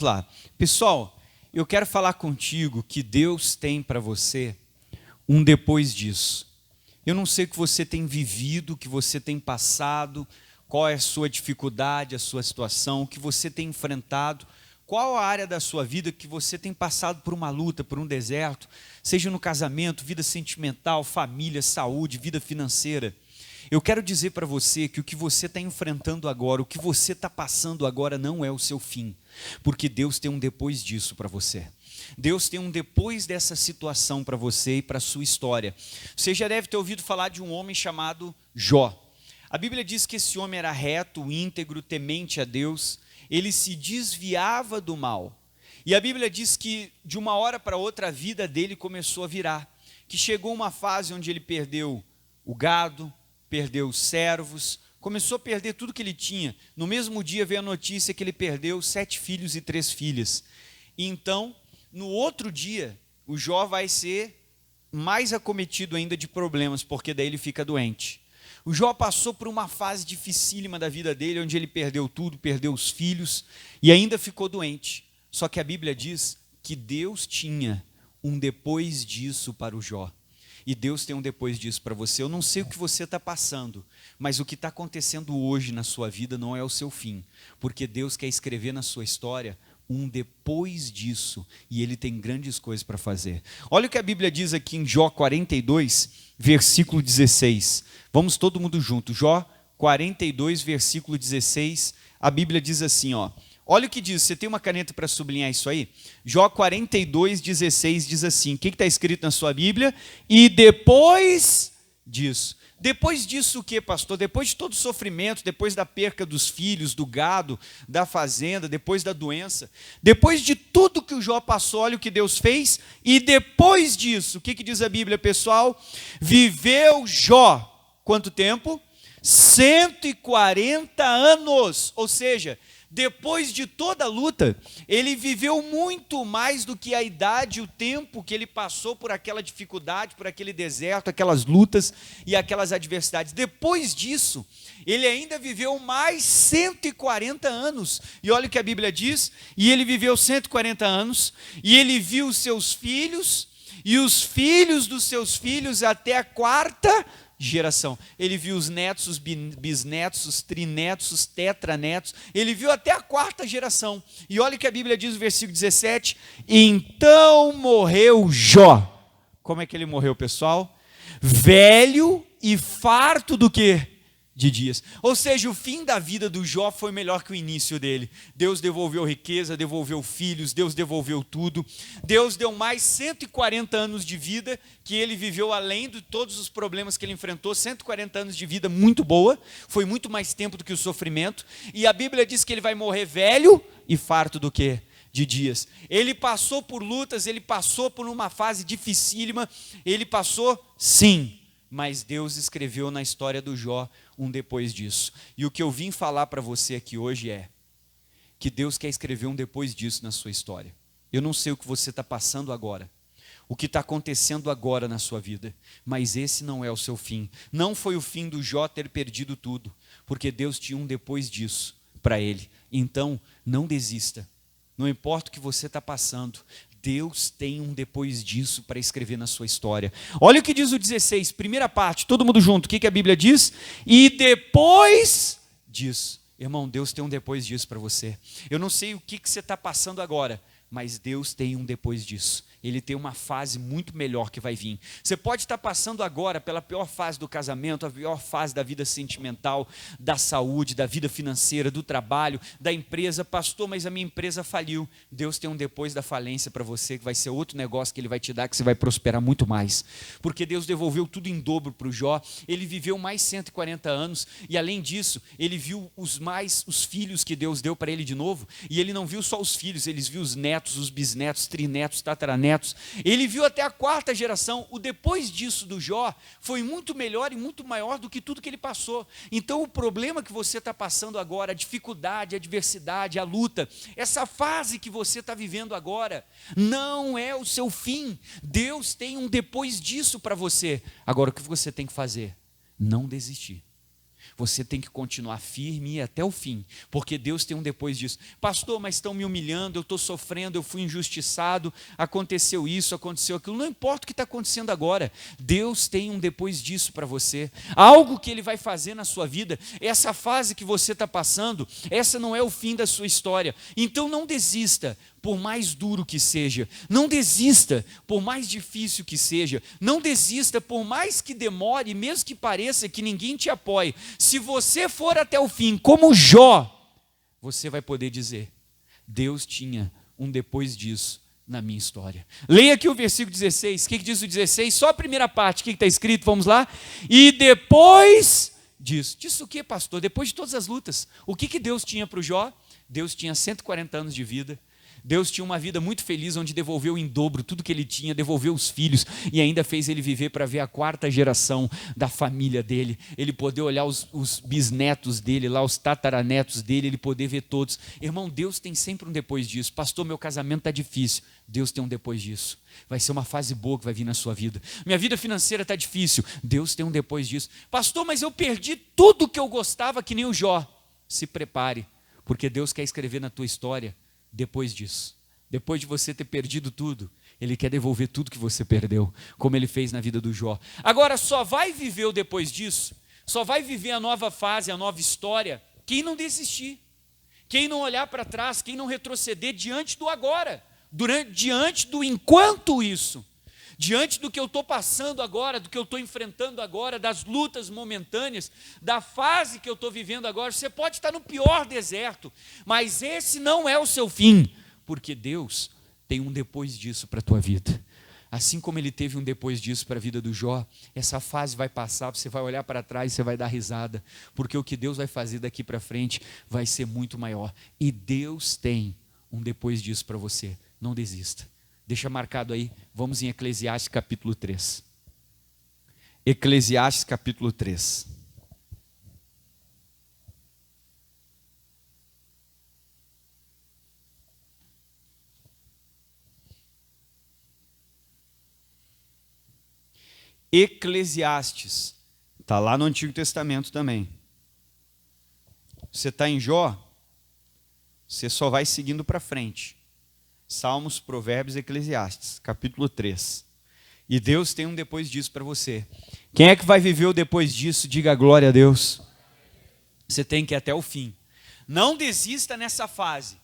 Lá. Pessoal, eu quero falar contigo que Deus tem para você um depois disso. Eu não sei o que você tem vivido, o que você tem passado, qual é a sua dificuldade, a sua situação, o que você tem enfrentado, qual a área da sua vida que você tem passado por uma luta, por um deserto, seja no casamento, vida sentimental, família, saúde, vida financeira. Eu quero dizer para você que o que você está enfrentando agora, o que você está passando agora não é o seu fim, porque Deus tem um depois disso para você. Deus tem um depois dessa situação para você e para a sua história. Você já deve ter ouvido falar de um homem chamado Jó. A Bíblia diz que esse homem era reto, íntegro, temente a Deus, ele se desviava do mal. E a Bíblia diz que de uma hora para outra a vida dele começou a virar, que chegou uma fase onde ele perdeu o gado, perdeu os servos, começou a perder tudo que ele tinha. No mesmo dia veio a notícia que ele perdeu 7 filhos e 3 filhas. E então, no outro dia, o Jó vai ser mais acometido ainda de problemas, porque daí ele fica doente. O Jó passou por uma fase dificílima da vida dele, onde ele perdeu tudo, perdeu os filhos e ainda ficou doente. Só que a Bíblia diz que Deus tinha um depois disso para o Jó. E Deus tem um depois disso para você. Eu não sei o que você está passando, mas o que está acontecendo hoje na sua vida não é o seu fim, porque Deus quer escrever na sua história um depois disso, e Ele tem grandes coisas para fazer. Olha o que a Bíblia diz aqui em Jó 42, versículo 16. Vamos todo mundo junto. Jó 42, versículo 16, a Bíblia diz assim, ó. Olha o que diz, você tem uma caneta para sublinhar isso aí? Jó 42, 16 diz assim, o que está escrito na sua Bíblia? E depois disso. Depois disso o que, pastor? Depois de todo o sofrimento, depois da perca dos filhos, do gado, da fazenda, depois da doença, depois de tudo que o Jó passou, olha o que Deus fez, e depois disso, o que diz a Bíblia, pessoal? Viveu Jó, quanto tempo? 140 anos, ou seja, depois de toda a luta, ele viveu muito mais do que a idade e o tempo que ele passou por aquela dificuldade, por aquele deserto, aquelas lutas e aquelas adversidades. Depois disso, ele ainda viveu mais 140 anos. E olha o que a Bíblia diz, e ele viveu 140 anos, e ele viu os seus filhos, e os filhos dos seus filhos até a 4ª geração. Ele viu os netos, os bisnetos, os trinetos, os tetranetos. Ele viu até a 4ª geração. E olha o que a Bíblia diz no versículo 17. Então morreu Jó. Como é que ele morreu, pessoal? Velho e farto do quê? De dias. Ou seja, o fim da vida do Jó foi melhor que o início dele. Deus devolveu riqueza, devolveu filhos, Deus devolveu tudo. Deus deu mais 140 anos de vida que ele viveu além de todos os problemas que ele enfrentou. 140 anos de vida muito boa, foi muito mais tempo do que o sofrimento. E a Bíblia diz que ele vai morrer velho e farto do quê? De dias. Ele passou por lutas, ele passou por uma fase dificílima, ele passou, sim, mas Deus escreveu na história do Jó um depois disso. E o que eu vim falar para você aqui hoje é que Deus quer escrever um depois disso na sua história. Eu não sei o que você está passando agora, o que está acontecendo agora na sua vida, mas esse não é o seu fim. Não foi o fim do Jó ter perdido tudo, porque Deus tinha um depois disso para ele. Então, não desista. Não importa o que você está passando, Deus tem um depois disso para escrever na sua história. Olha o que diz o 16, primeira parte, todo mundo junto. O que a Bíblia diz? E depois disso. Irmão, Deus tem um depois disso para você. Eu não sei o que você está passando agora, mas Deus tem um depois disso. Ele tem uma fase muito melhor que vai vir. Você pode estar passando agora pela pior fase do casamento, a pior fase da vida sentimental, da saúde, da vida financeira, do trabalho, da empresa. Pastor, mas a minha empresa faliu. Deus tem um depois da falência para você, que vai ser outro negócio que Ele vai te dar, que você vai prosperar muito mais. Porque Deus devolveu tudo em dobro para o Jó. Ele viveu mais 140 anos e além disso, ele viu os filhos que Deus deu para ele de novo. E ele não viu só os filhos, ele viu os netos, os bisnetos, trinetos, tataranetos. Ele viu até a 4ª geração. O depois disso do Jó foi muito melhor e muito maior do que tudo que ele passou. Então o problema que você está passando agora, a dificuldade, a adversidade, a luta, essa fase que você está vivendo agora, não é o seu fim. Deus tem um depois disso para você. Agora o que você tem que fazer? Não desistir. você tem que continuar firme e ir até o fim, porque Deus tem um depois disso. Pastor, mas estão me humilhando, eu estou sofrendo, eu fui injustiçado, aconteceu isso, aconteceu aquilo. Não importa o que está acontecendo agora, Deus tem um depois disso para você. Algo que Ele vai fazer na sua vida, essa fase que você está passando, essa não é o fim da sua história. Então não desista, por mais duro que seja, não desista, por mais difícil que seja, não desista, por mais que demore, mesmo que pareça que ninguém te apoie. Se você for até o fim, como Jó, você vai poder dizer: Deus tinha um depois disso na minha história. Leia aqui o versículo 16, o que diz o 16? Só a primeira parte, o que está escrito? Vamos lá. E depois disso. Disso o que, pastor? Depois de todas as lutas, o que Deus tinha para o Jó? Deus tinha 140 anos de vida. Deus tinha uma vida muito feliz, onde devolveu em dobro tudo que ele tinha, devolveu os filhos e ainda fez ele viver para ver a 4ª geração da família dele. Ele poder olhar os bisnetos dele, lá os tataranetos dele, ele poder ver todos. Irmão, Deus tem sempre um depois disso. Pastor, meu casamento está difícil. Deus tem um depois disso. Vai ser uma fase boa que vai vir na sua vida. Minha vida financeira está difícil. Deus tem um depois disso. Pastor, mas eu perdi tudo que eu gostava, que nem o Jó. Se prepare, porque Deus quer escrever na tua história depois disso. Depois de você ter perdido tudo, Ele quer devolver tudo que você perdeu, como Ele fez na vida do Jó. Agora, só vai viver o depois disso, só vai viver a nova fase, a nova história, quem não desistir, quem não olhar para trás, quem não retroceder diante do agora, diante do enquanto isso, diante do que eu estou passando agora, do que eu estou enfrentando agora, das lutas momentâneas, da fase que eu estou vivendo agora. Você pode estar no pior deserto, mas esse não é o seu fim, porque Deus tem um depois disso para a tua vida. Assim como Ele teve um depois disso para a vida do Jó, essa fase vai passar, você vai olhar para trás e você vai dar risada, porque o que Deus vai fazer daqui para frente vai ser muito maior. E Deus tem um depois disso para você. Não desista. Deixa marcado aí, vamos em Eclesiastes capítulo 3. Eclesiastes capítulo 3. Eclesiastes, está lá no Antigo Testamento também. Você está em Jó, você só vai seguindo para frente. Salmos, Provérbios, Eclesiastes, capítulo 3. E Deus tem um depois disso para você. Quem é que vai viver o depois disso? Diga glória a Deus. Você tem que ir até o fim. Não desista nessa fase.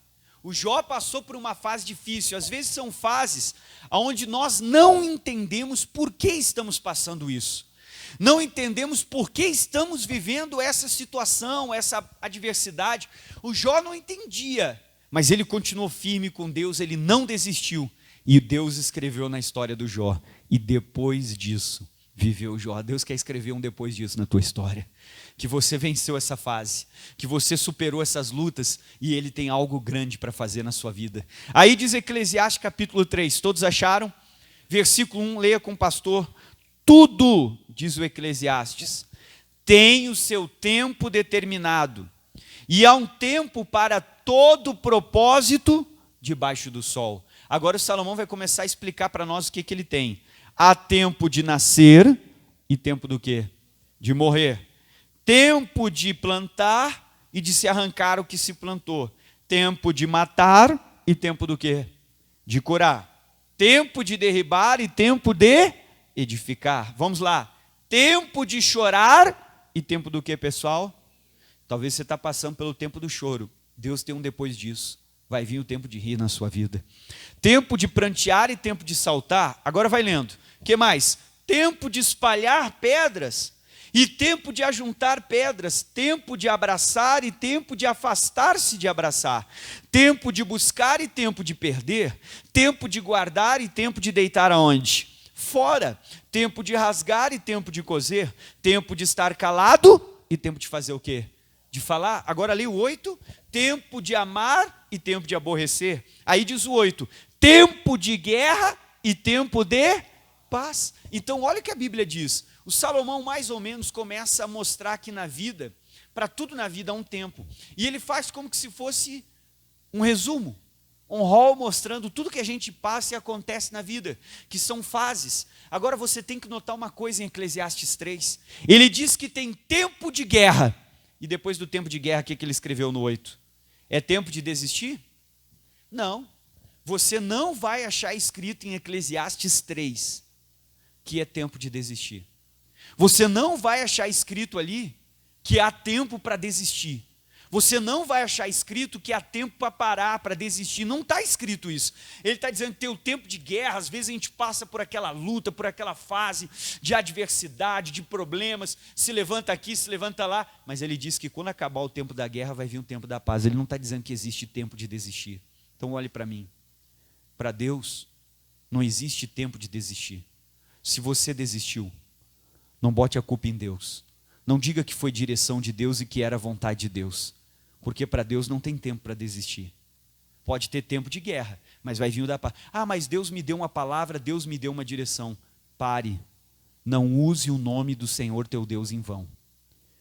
O Jó passou por uma fase difícil. Às vezes são fases onde nós não entendemos por que estamos passando isso. Não entendemos por que estamos vivendo essa situação, essa adversidade. O Jó não entendia, mas ele continuou firme com Deus, ele não desistiu. E Deus escreveu na história do Jó. E depois disso, viveu Jó. Deus quer escrever um depois disso na tua história. Que você venceu essa fase, que você superou essas lutas e Ele tem algo grande para fazer na sua vida. Aí diz Eclesiastes capítulo 3, todos acharam? Versículo 1, leia com o pastor. Tudo, diz o Eclesiastes, tem o seu tempo determinado. E há um tempo para todo propósito debaixo do sol. Agora o Salomão vai começar a explicar para nós o que ele tem. Há tempo de nascer e tempo do quê? De morrer. Tempo de plantar e de se arrancar o que se plantou. Tempo de matar e tempo do quê? De curar. Tempo de derribar e tempo de edificar. Vamos lá. Tempo de chorar e tempo do quê, pessoal? Talvez você está passando pelo tempo do choro. Deus tem um depois disso. Vai vir o tempo de rir na sua vida. Tempo de prantear e tempo de saltar. Agora vai lendo. O que mais? Tempo de espalhar pedras e tempo de ajuntar pedras. Tempo de abraçar e tempo de afastar-se de abraçar. Tempo de buscar e tempo de perder. Tempo de guardar e tempo de deitar aonde? Fora. Tempo de rasgar e tempo de coser. Tempo de estar calado e tempo de fazer o quê? De falar. Agora li o 8, tempo de amar e tempo de aborrecer. Aí diz o 8, tempo de guerra e tempo de paz. Então olha o que a Bíblia diz. O Salomão mais ou menos começa a mostrar que na vida, para tudo na vida há um tempo. E ele faz como que se fosse um resumo, um rol mostrando tudo que a gente passa e acontece na vida, que são fases. Agora você tem que notar uma coisa em Eclesiastes 3. Ele diz que tem tempo de guerra E depois do tempo de guerra, o que ele escreveu no 8? É tempo de desistir? Não. Você não vai achar escrito em Eclesiastes 3 que é tempo de desistir. Você não vai achar escrito ali que há tempo para desistir. Você não vai achar escrito que há tempo para parar, para desistir. Não está escrito isso. Ele está dizendo que tem o tempo de guerra. Às vezes a gente passa por aquela luta, por aquela fase de adversidade, de problemas. Se levanta aqui, se levanta lá. Mas ele diz que quando acabar o tempo da guerra, vai vir o tempo da paz. Ele não está dizendo que existe tempo de desistir. Então olhe para mim. Para Deus, não existe tempo de desistir. Se você desistiu, não bote a culpa em Deus. Não diga que foi direção de Deus e que era vontade de Deus. Porque para Deus não tem tempo para desistir. Pode ter tempo de guerra, mas vai vir o da paz. Ah, mas Deus me deu uma palavra, Deus me deu uma direção. Pare. Não use o nome do Senhor teu Deus em vão.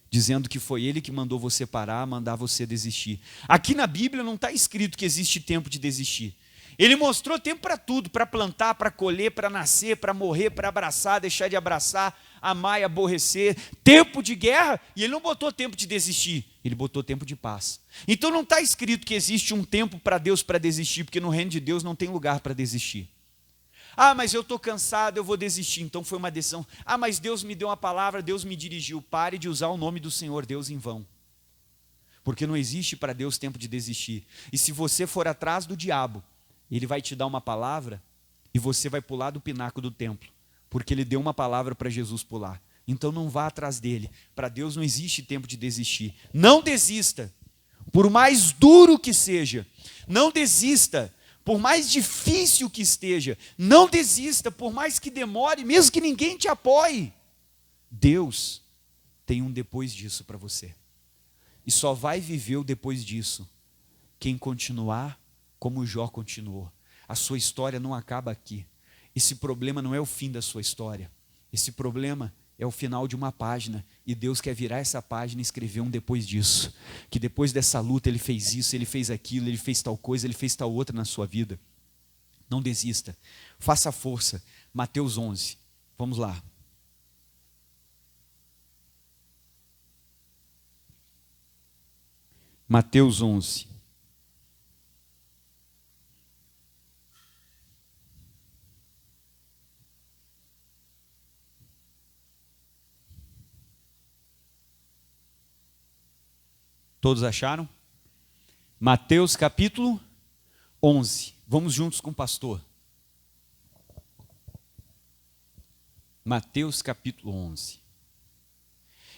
Dizendo que foi Ele que mandou você parar, mandar você desistir. Aqui na Bíblia não está escrito que existe tempo de desistir. Ele mostrou tempo para tudo, para plantar, para colher, para nascer, para morrer, para abraçar, deixar de abraçar, amar e aborrecer. Tempo de guerra, e ele não botou tempo de desistir, ele botou tempo de paz. Então não está escrito que existe um tempo para Deus para desistir, porque no reino de Deus não tem lugar para desistir. Ah, mas eu estou cansado, eu vou desistir. Então foi uma decisão. Ah, mas Deus me deu uma palavra, Deus me dirigiu. Pare de usar o nome do Senhor Deus em vão. Porque não existe para Deus tempo de desistir. E se você for atrás do diabo, ele vai te dar uma palavra e você vai pular do pináculo do templo, porque ele deu uma palavra para Jesus pular. Então não vá atrás dele. Para Deus não existe tempo de desistir. Não desista, por mais duro que seja. Não desista, por mais difícil que esteja. Não desista, por mais que demore, mesmo que ninguém te apoie. Deus tem um depois disso para você. E só vai viver o depois disso quem continuar como Jó continuou. A sua história não acaba aqui. Esse problema não é o fim da sua história. Esse problema é o final de uma página. E Deus quer virar essa página e escrever um depois disso. Que depois dessa luta ele fez isso, ele fez aquilo, ele fez tal coisa, ele fez tal outra na sua vida. Não desista. Faça força. Mateus 11. Vamos lá. Mateus 11. Todos acharam? Mateus capítulo 11. Vamos juntos com o pastor. Mateus capítulo 11.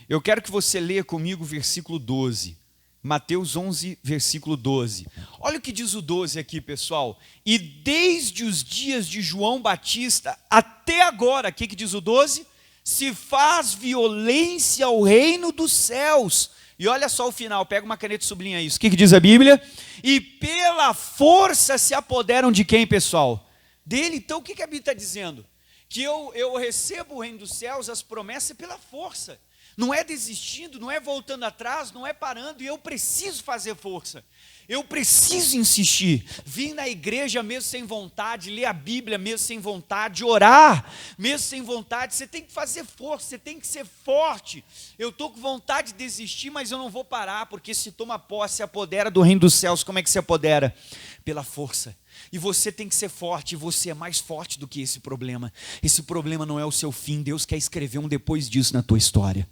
Eu quero que você leia comigo o versículo 12. Mateus 11, versículo 12. Olha o que diz o 12 aqui, pessoal. E desde os dias de João Batista até agora, o que diz o 12? Se faz violência ao reino dos céus. E olha só o final, pega uma caneta e sublinha isso. O que diz a Bíblia? E pela força se apoderam de quem, pessoal? Dele. Então o que a Bíblia está dizendo? Que eu recebo o reino dos céus, as promessas pela força. Não é desistindo, não é voltando atrás, não é parando, e eu preciso fazer força. Eu preciso insistir, vir na igreja mesmo sem vontade, ler a Bíblia mesmo sem vontade, orar mesmo sem vontade. Você tem que fazer força, você tem que ser forte. Eu estou com vontade de desistir, mas eu não vou parar, porque se toma posse, se apodera do reino dos céus. Como é que se apodera? Pela força. E você tem que ser forte, e você é mais forte do que esse problema. Esse problema não é o seu fim. Deus quer escrever um depois disso na tua história.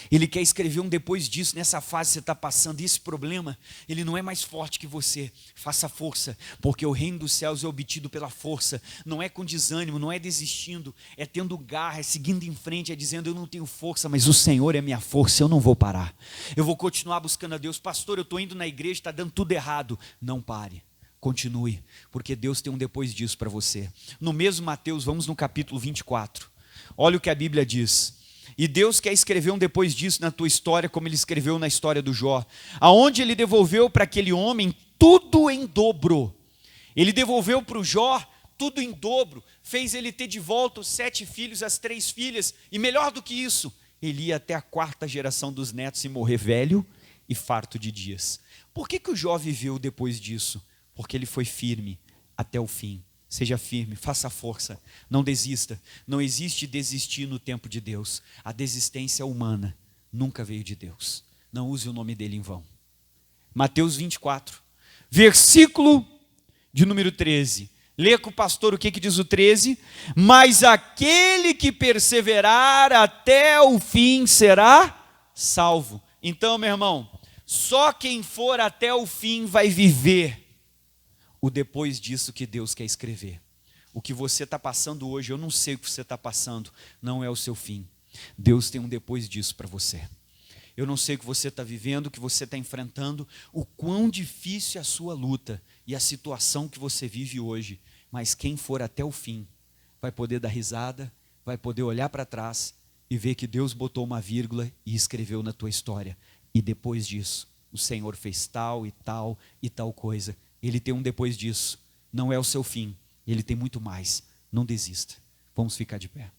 Ele quer escrever um depois disso, nessa fase que você está passando. E esse problema, ele não é mais forte que você. Faça força, porque o reino dos céus é obtido pela força. Não é com desânimo, não é desistindo, é tendo garra, é seguindo em frente, é dizendo: eu não tenho força, mas o Senhor é minha força, eu não vou parar. Eu vou continuar buscando a Deus. Pastor, eu estou indo na igreja, está dando tudo errado. Não pare. Continue, porque Deus tem um depois disso para você. No mesmo Mateus, vamos no capítulo 24. Olha o que a Bíblia diz. E Deus quer escrever um depois disso na tua história, como ele escreveu na história do Jó. Aonde ele devolveu para aquele homem tudo em dobro. Ele devolveu para o Jó tudo em dobro. Fez ele ter de volta os 7 filhos, as 3 filhas. E melhor do que isso, ele ia até a 4ª geração dos netos e morrer velho e farto de dias. Por que o Jó viveu depois disso? Porque ele foi firme até o fim. Seja firme, faça força, não desista. Não existe desistir no tempo de Deus. A desistência humana nunca veio de Deus. não use o nome dele em vão. Mateus 24, versículo de número 13. Lê com o pastor o que diz o 13. Mas aquele que perseverar até o fim será salvo. Então, meu irmão, só quem for até o fim vai viver o depois disso que Deus quer escrever. O que você está passando hoje, eu não sei o que você está passando, não é o seu fim. Deus tem um depois disso para você. Eu não sei o que você está vivendo, o que você está enfrentando, o quão difícil é a sua luta e a situação que você vive hoje. Mas quem for até o fim vai poder dar risada, vai poder olhar para trás e ver que Deus botou uma vírgula e escreveu na tua história. E depois disso, o Senhor fez tal e tal e tal coisa. Ele tem um depois disso. Não é o seu fim. Ele tem muito mais. Não desista. Vamos ficar de pé.